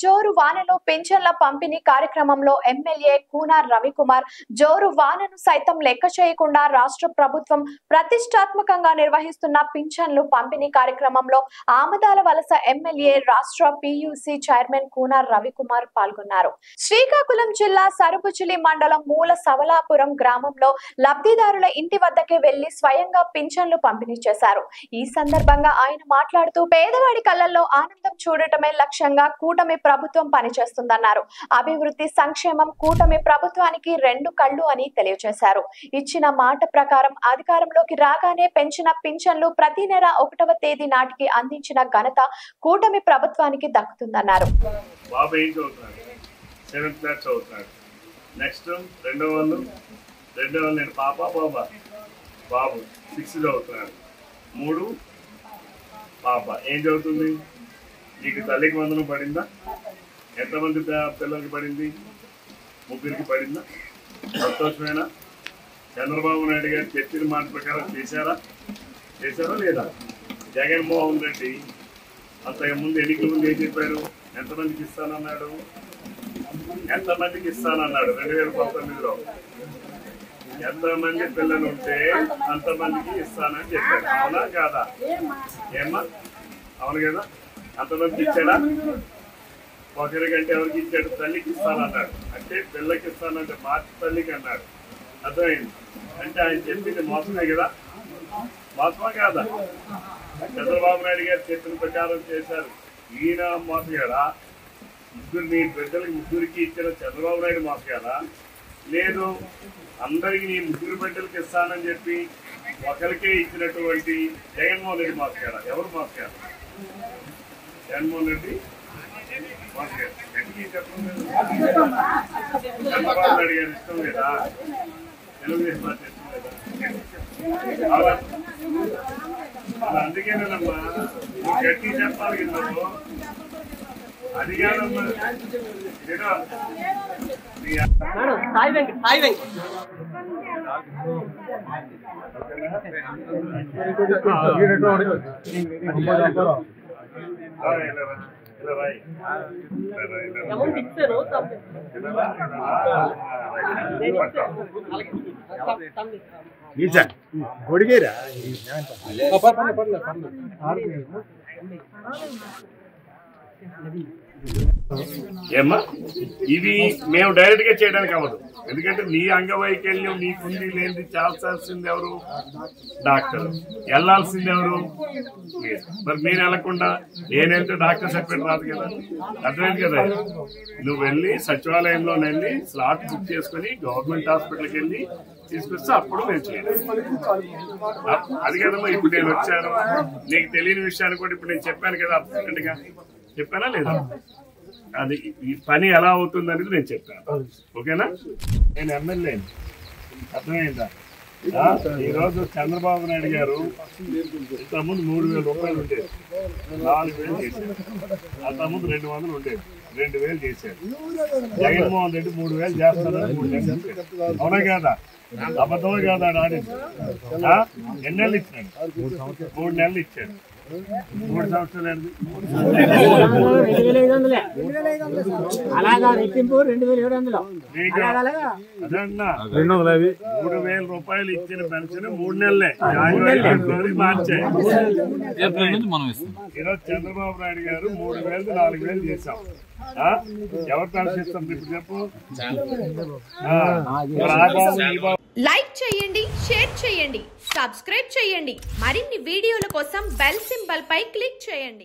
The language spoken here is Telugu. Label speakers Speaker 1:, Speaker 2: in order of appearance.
Speaker 1: జోరు వానలో పింఛన్ల పంపిణీ కార్యక్రమంలో ఎమ్మెల్యే కూనార్ రవికుమార్ జోరు వానను సైతం లెక్క చేయకుండా రాష్ట్ర ప్రభుత్వం ప్రతిష్టాత్మకంగా నిర్వహిస్తున్న పింఛన్లు పంపిణీ కార్యక్రమంలో ఆమదాల వలస ఎమ్మెల్యే రాష్ట్ర పియూసీ చైర్మన్ కూనార్ రవికుమార్ పాల్గొన్నారు. శ్రీకాకుళం జిల్లా సరుబుచిలి మండలం మూల సవలాపురం గ్రామంలో లబ్ధిదారుల ఇంటి వద్దకే వెళ్లి స్వయంగా పింఛన్లు పంపిణీ చేశారు. ఈ సందర్భంగా ఆయన మాట్లాడుతూ పేదవాడి కళ్ళల్లో ఆనందం చూడటమే లక్ష్యంగా కూటమి ప్రభుత్వం పనిచేస్తుందన్నారు. అభివృద్ధి సంక్షేమం కూటమి ప్రభుత్వానికి రెండు కళ్ళు అని తెలియజేశారు. ఇచ్చిన మాట ప్రకారం అధికారంలోకి రాగానే పెంచిన పింఛన్లు ప్రతి నెల 1వ తేదీ నాటికి అందించిన ఘనత కూటమి ప్రభుత్వానికి దక్కుతుందన్నారు.
Speaker 2: పాప ఏం చదువుతుంది? నీకు తల్లికి వందనం పడిందా? ఎంతమంది పిల్లలకి పడింది? 3కి పడిందా? సంతోషమేనా? చంద్రబాబు నాయుడు గారు చెప్పిన మాట ప్రకారం చేశారా లేదా? జగన్మోహన్ రెడ్డి అంతకుముందు ఎన్నికల ముందు ఏం చెప్పారు? ఎంతమందికి ఇస్తానన్నాడు? 2019లో ఎంతమంది పిల్లలు ఉంటే అంతమందికి ఇస్తానని చెప్పారు. అవునా కాదా? ఏమ్మా అవును కదా? అంతమందికి ఇచ్చాడా? ఒకరికంటే ఎవరికి ఇచ్చాడు? తల్లికి ఇస్తానన్నాడు. అంటే పిల్లకి ఇస్తానంటే మార్చి తల్లికి అన్నాడు. అర్థమైంది? అంటే ఆయన చెప్పింది మోసమే కదా? మోసమా కాదా? చంద్రబాబు నాయుడు గారు చెప్పిన ప్రకారం చేశారు. ఈయన మోసగాడా? మీ బిడ్డలకి 3కి ఇచ్చిన చంద్రబాబు నాయుడు మోసగాడా? లేదు అందరికి నీ 3 బిడ్డలకి ఇస్తానని చెప్పి ఒకరికే ఇచ్చినటువంటి జగన్మోహన్ రెడ్డి మోసగాడా? ఎవరు మోసగాడు? జగన్మోహన్ రెడ్డి మోసగాడు. చంద్రబాబు నాయుడు గారు ఇష్టం లేదా? తెలుగుదేశం పార్టీ ఇష్టం లేదా? అందుకేనమ్మా గట్టి చెప్పాలి కదా. అది కాదమ్మా
Speaker 3: కొడిగేరా
Speaker 2: ఏమ్మా ఇది మేము డైరెక్ట్ గా చేయడానికి అవ్వదు. ఎందుకంటే నీ అంగవైకల్యం నీకుంది లేనిది చాల్సాల్సింది ఎవరు? డాక్టర్. వెళ్ళాల్సింది ఎవరు? మరి మీరు వెళ్లకుండా నేనెళ్తే డాక్టర్ సర్టిఫికేట్ రాదు కదా. అర్థమైంది కదా? నువ్వు వెళ్ళి సచివాలయంలో వెళ్ళి స్లాట్ బుక్ చేసుకుని గవర్నమెంట్ హాస్పిటల్కి వెళ్ళి తీసుకొస్తే అప్పుడు మేము చేయాలి. అది కదమ్మా ఇప్పుడు నేను వచ్చాను. నీకు తెలియని విషయాన్ని కూడా ఇప్పుడు నేను చెప్పాను కదా. అర్థంగా చెప్పానా లేదా? అది ఈ పని ఎలా అవుతుంది అనేది నేను చెప్పాను. ఓకేనా? నేను ఎమ్మెల్యేని. అర్థమైందా? ఈరోజు చంద్రబాబు నాయుడు గారు ఇంతకుముందు 3,000 రూపాయలు ఉండేది, 4,000 చేశారు. అంతకుముందు 200 ఉండేది, 2,000 చేశారు. జగన్మోహన్ రెడ్డి 3,000 చేస్తారని 3 నెలలు చెప్పారు. అవునా కాదా? అబద్ధమే కాదా? ఆడింది. ఎన్ని నెలలు ఇచ్చాడు? 3 నెలలు ఇచ్చాడు. 3 సంవత్సరాలు ఏంటి? అదన్నా 3,000 రూపాయలు ఇచ్చిన పెన్షన్ 3 నెలలే మార్చాయి. ఈరోజు చంద్రబాబు నాయుడు గారు 3,000 4,000 చేశాం. ఎవరు కలిసిస్తాం ఇప్పుడు చెప్పు?
Speaker 1: లైక్ చేయండి, షేర్ చేయండి, సబ్స్క్రైబ్ చేయండి. మరిన్ని వీడియోల కోసం బెల్ సింబల్ పై క్లిక్ చేయండి.